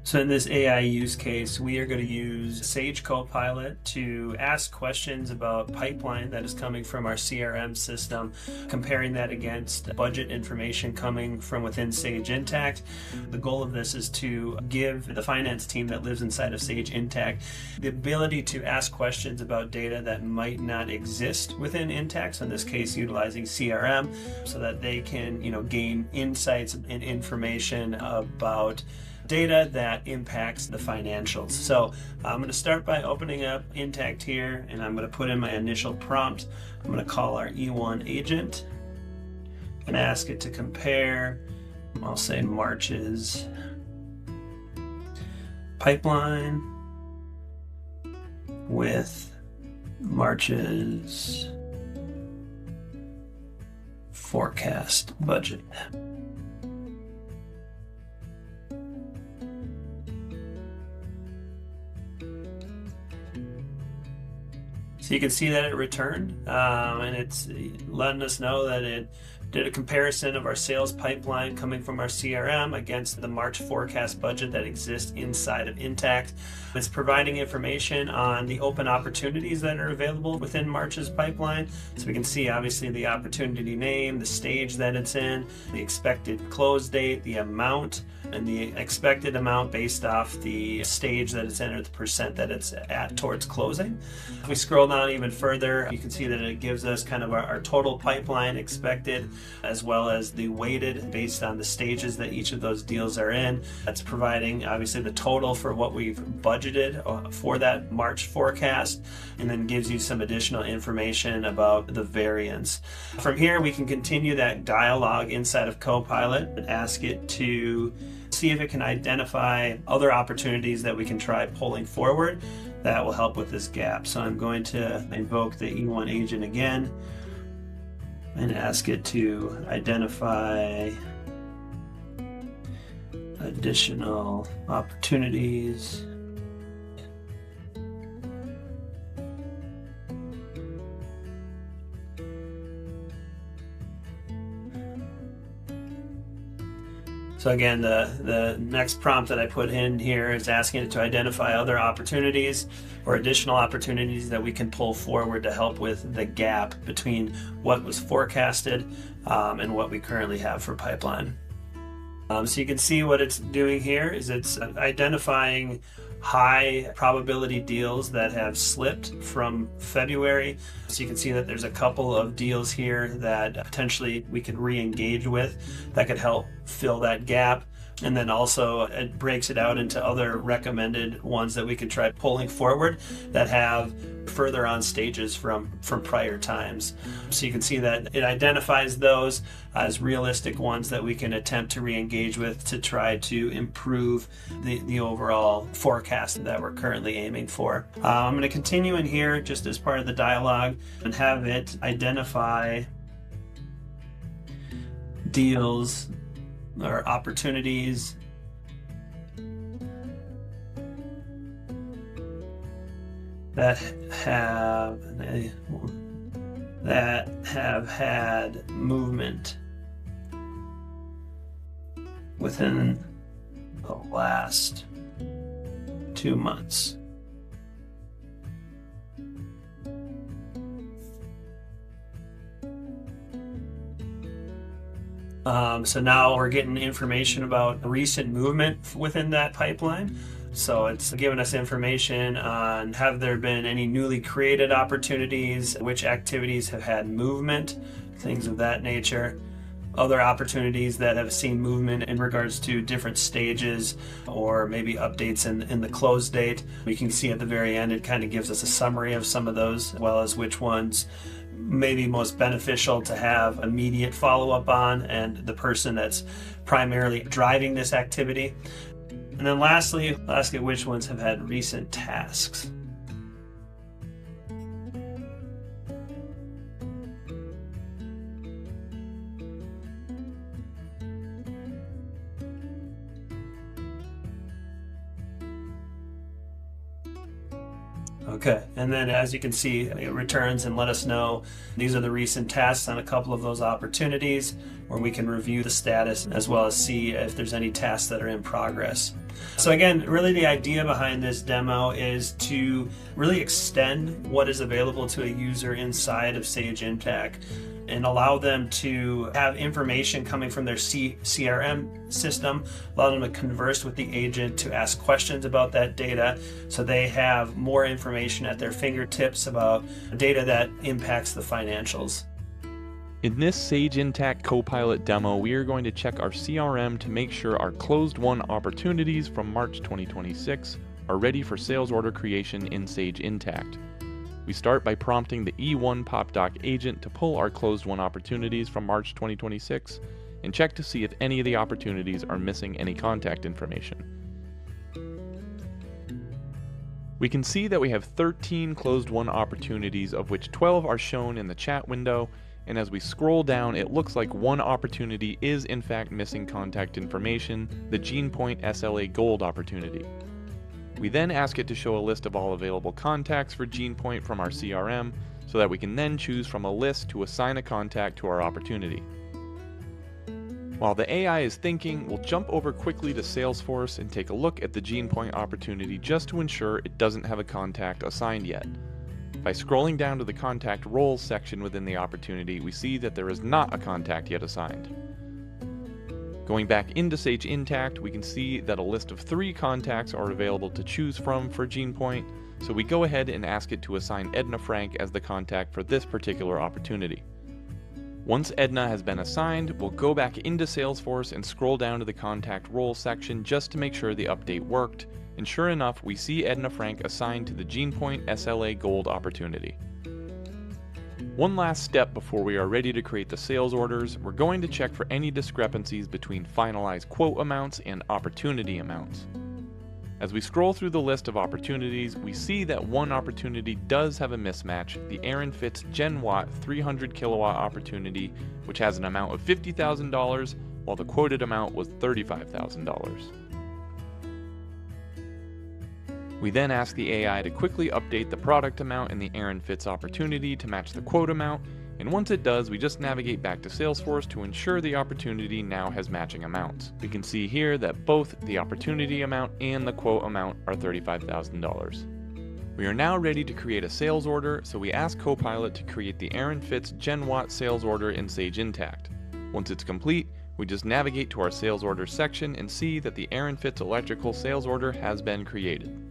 So in this AI use case, we are going to use Sage Copilot to ask questions about pipeline that is coming from our CRM system, comparing that against budget information coming from within Sage Intacct. The goal of this is to give the finance team that lives inside of Sage Intacct the ability to ask questions about data that might not exist within Intacct, so in this case utilizing CRM, so that they can gain insights and information about data that impacts the financials. So I'm going to start by opening up Intacct here, and I'm going to put in my initial prompt. I'm going to call our E1 agent and ask it to compare, I'll say March's pipeline with March's forecast budget. So you can see that it returned, and it's letting us know that it did a comparison of our sales pipeline coming from our CRM against the March forecast budget that exists inside of Intacct. It's providing information on the open opportunities that are available within March's pipeline. So we can see obviously the opportunity name, the stage that it's in, the expected close date, the amount, and the expected amount based off the stage that it's in or the percent that it's at towards closing. If we scroll down even further, you can see that it gives us kind of our total pipeline expected, as well as the weighted based on the stages that each of those deals are in. That's providing obviously the total for what we've budgeted for that March forecast, and then gives you some additional information about the variance. From here, we can continue that dialogue inside of Copilot and ask it to see if it can identify other opportunities that we can try pulling forward that will help with this gap. So I'm going to invoke the E1 agent again and ask it to identify additional opportunities. So again, the next prompt that I put in here is asking it to identify other opportunities or additional opportunities that we can pull forward to help with the gap between what was forecasted and what we currently have for pipeline. So you can see what it's doing here is it's identifying high probability deals that have slipped from February. So you can see that there's a couple of deals here that potentially we could re-engage with that could help fill that gap. And then also it breaks it out into other recommended ones that we could try pulling forward that have further on stages from prior times. So you can see that it identifies those as realistic ones that we can attempt to re-engage with to try to improve the overall forecast that we're currently aiming for. I'm going to continue in here just as part of the dialogue and have it identify deals or opportunities that have had movement within the last 2 months. So now we're getting information about recent movement within that pipeline. So it's giving us information on have there been any newly created opportunities, which activities have had movement, things of that nature. Other opportunities that have seen movement in regards to different stages or maybe updates in the close date. We can see at the very end it kind of gives us a summary of some of those, as well as which ones may be most beneficial to have immediate follow-up on and the person that's primarily driving this activity. And then lastly, I'll ask it which ones have had recent tasks. Okay, and then as you can see, it returns and let us know these are the recent tasks on a couple of those opportunities. where we can review the status as well as see if there's any tasks that are in progress. So again, really the idea behind this demo is to really extend what is available to a user inside of Sage Intacct and allow them to have information coming from their CRM system, allow them to converse with the agent, to ask questions about that data, so they have more information at their fingertips about data that impacts the financials. In this Sage Intacct Copilot demo, we are going to check our CRM to make sure our closed-won opportunities from March 2026 are ready for sales order creation in Sage Intacct. We start by prompting the E1 PopDoc agent to pull our closed-won opportunities from March 2026 and check to see if any of the opportunities are missing any contact information. We can see that we have 13 closed-won opportunities, of which 12 are shown in the chat window, and as we scroll down, it looks like one opportunity is in fact missing contact information, the GenePoint SLA Gold opportunity. We then ask it to show a list of all available contacts for GenePoint from our CRM, so that we can then choose from a list to assign a contact to our opportunity. While the AI is thinking, we'll jump over quickly to Salesforce and take a look at the GenePoint opportunity just to ensure it doesn't have a contact assigned yet. By scrolling down to the contact roles section within the opportunity, we see that there is not a contact yet assigned. Going back into Sage Intacct, we can see that a list of 3 contacts are available to choose from for GenePoint, so we go ahead and ask it to assign Edna Frank as the contact for this particular opportunity. Once Edna has been assigned, we'll go back into Salesforce and scroll down to the contact role section just to make sure the update worked, and sure enough, we see Edna Frank assigned to the GenePoint SLA Gold opportunity. One last step before we are ready to create the sales orders, we're going to check for any discrepancies between finalized quote amounts and opportunity amounts. As we scroll through the list of opportunities, we see that one opportunity does have a mismatch, the Aaron Fitz GenWatt 300 kilowatt opportunity, which has an amount of $50,000, while the quoted amount was $35,000. We then ask the AI to quickly update the product amount in the Aaron Fitz opportunity to match the quote amount, and once it does, we just navigate back to Salesforce to ensure the opportunity now has matching amounts. We can see here that both the opportunity amount and the quote amount are $35,000. We are now ready to create a sales order, so we ask Copilot to create the Aaron Fitz GenWatt sales order in Sage Intacct. Once it's complete, we just navigate to our sales order section and see that the Aaron Fitz electrical sales order has been created.